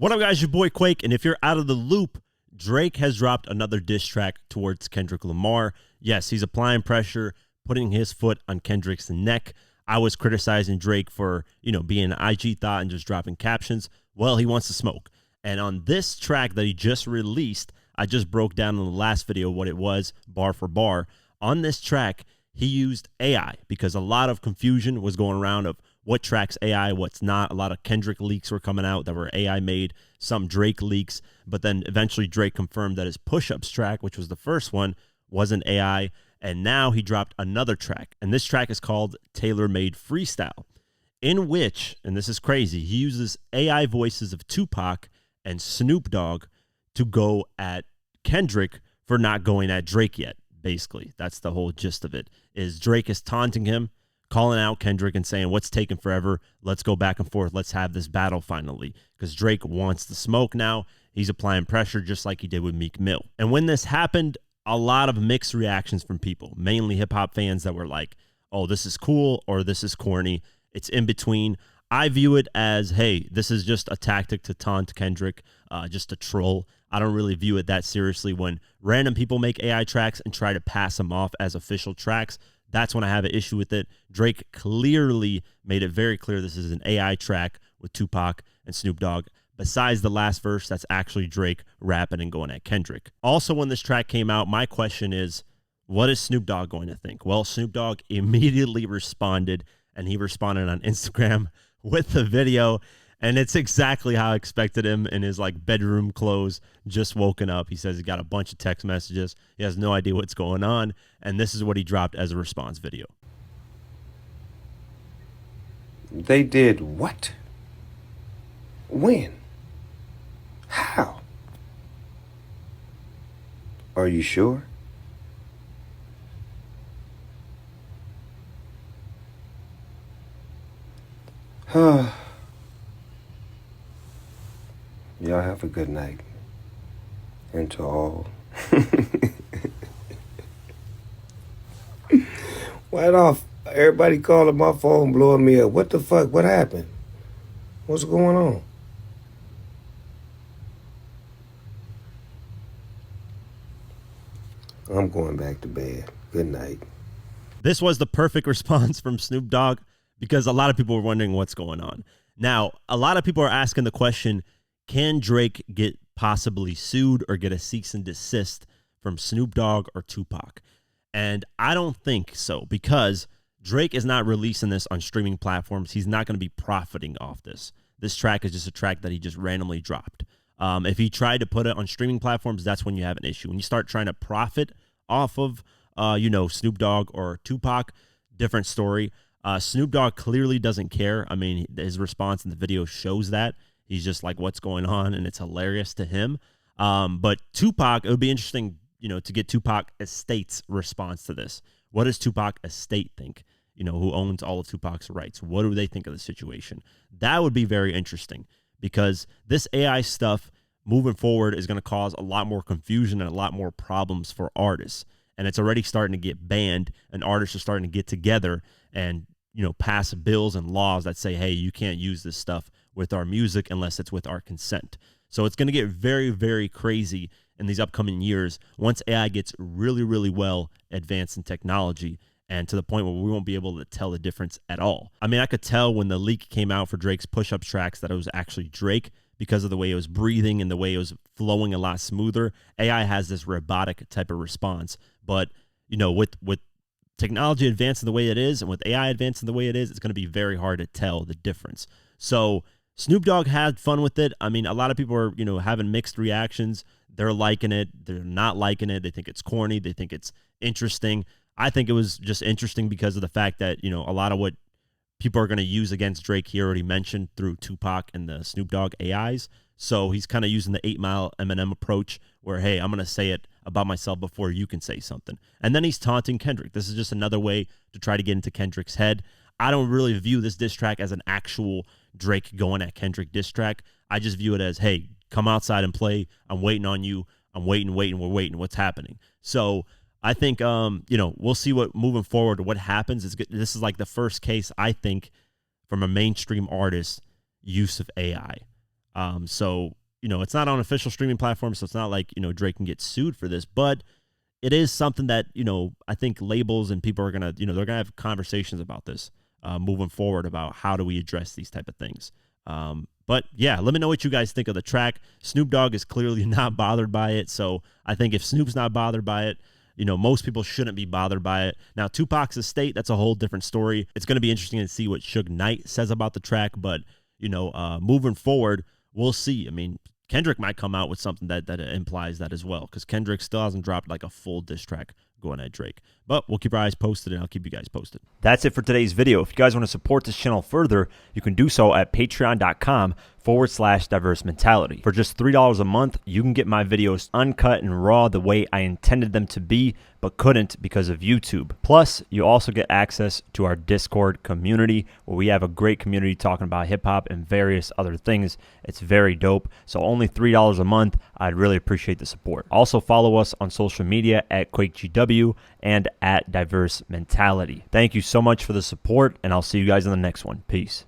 What up, guys? Your boy Quake, and if you're out of the loop, Drake has dropped another diss track towards Kendrick Lamar. Yes, he's applying pressure, putting his foot on Kendrick's neck. I was criticizing Drake for, being an IG thought and just dropping captions. Well, he wants to smoke. And on this track that he just released, I just broke down in the last video what it was, bar for bar. On this track, he used AI because a lot of confusion was going around of what tracks AI, what's not. A lot of Kendrick leaks were coming out that were AI made, some Drake leaks, but then eventually Drake confirmed that his Push-Ups track, which was the first one, wasn't AI, and now he dropped another track, and this track is called Tailor Made Freestyle, in which, and this is crazy, he uses AI voices of 2Pac and Snoop Dogg to go at Kendrick for not going at Drake yet. Basically, that's the whole gist of it, is Drake is taunting him, calling out Kendrick and saying, what's taking forever? Let's go back and forth. Let's have this battle finally. Because Drake wants the smoke now. He's applying pressure just like he did with Meek Mill. And when this happened, a lot of mixed reactions from people, mainly hip-hop fans that were like, oh, this is cool or this is corny. It's in between. I view it as, hey, this is just a tactic to taunt Kendrick, just a troll. I don't really view it that seriously. When random people make AI tracks and try to pass them off as official tracks, that's when I have an issue with it. Drake clearly made it very clear this is an AI track with 2Pac and Snoop Dogg. Besides the last verse, that's actually Drake rapping and going at Kendrick. Also, when this track came out, my question is, what is Snoop Dogg going to think? Well, Snoop Dogg immediately responded, and he responded on Instagram with the video, and it's exactly how I expected him in his bedroom clothes, just woken up. He says he got a bunch of text messages. He has no idea what's going on, and this is what he dropped as a response video. They did what? When? How? Are you sure? Y'all have a good night. And to all. Why off? Everybody calling my phone, blowing me up. What the fuck? What happened? What's going on? I'm going back to bed. Good night. This was the perfect response from Snoop Dogg because a lot of people were wondering what's going on. Now, a lot of people are asking the question, can Drake get possibly sued or get a cease and desist from Snoop Dogg or 2Pac? And I don't think so, because Drake is not releasing this on streaming platforms. He's not going to be profiting off this. This track is just a track that he just randomly dropped. If he tried to put it on streaming platforms, that's when you have an issue. When you start trying to profit off of, Snoop Dogg or 2Pac, different story. Snoop Dogg clearly doesn't care. I mean, his response in the video shows that. He's just like, what's going on? And it's hilarious to him. But 2Pac, it would be interesting, to get 2Pac Estate's response to this. What does 2Pac Estate think? Who owns all of 2Pac's rights? What do they think of the situation? That would be very interesting, because this AI stuff moving forward is going to cause a lot more confusion and a lot more problems for artists. And it's already starting to get banned, and artists are starting to get together and, pass bills and laws that say, hey, you can't use this stuff with our music unless it's with our consent. So it's going to get very, very crazy in these upcoming years once AI gets really, really well advanced in technology, and to the point where we won't be able to tell the difference at all. I mean, I could tell when the leak came out for Drake's Push-Ups tracks that it was actually Drake because of the way it was breathing and the way it was flowing a lot smoother. AI has this robotic type of response, but with technology advancing the way it is and with AI advancing the way it is, it's going to be very hard to tell the difference. So Snoop Dogg had fun with it. I mean, a lot of people are, having mixed reactions. They're liking it. They're not liking it. They think it's corny. They think it's interesting. I think it was just interesting because of the fact that, a lot of what people are going to use against Drake, he already mentioned through 2Pac and the Snoop Dogg AIs. So he's kind of using the 8 Mile Eminem approach where, hey, I'm going to say it about myself before you can say something. And then he's taunting Kendrick. This is just another way to try to get into Kendrick's head. I don't really view this diss track as an actual Drake going at Kendrick diss track. I just view it as, hey, come outside and play. I'm waiting on you. I'm waiting. We're waiting. What's happening? So I think, we'll see what moving forward, what happens. This is like the first case, I think, from a mainstream artist use of AI. So, it's not on official streaming platforms, so it's not like, Drake can get sued for this, but it is something that, I think labels and people are going to, they're going to have conversations about this moving forward about how do we address these type of things. But yeah, let me know what you guys think of the track. Snoop Dogg is clearly not bothered by it. So I think if Snoop's not bothered by it, most people shouldn't be bothered by it. Now, 2Pac's estate, that's a whole different story. It's going to be interesting to see what Suge Knight says about the track. But, moving forward, we'll see. I mean, Kendrick might come out with something that implies that as well, because Kendrick still hasn't dropped like a full diss track going at Drake. But we'll keep our eyes posted, and I'll keep you guys posted. That's it for today's video. If you guys want to support this channel further, you can do so at patreon.com/diverse mentality. For just $3 a month, you can get my videos uncut and raw the way I intended them to be, but couldn't because of YouTube. Plus, you also get access to our Discord community, where we have a great community talking about hip-hop and various other things. It's very dope. So only $3 a month. I'd really appreciate the support. Also, follow us on social media at QuakeGW and at Diverse Mentality. Thank you so much for the support, and I'll see you guys in the next one. Peace.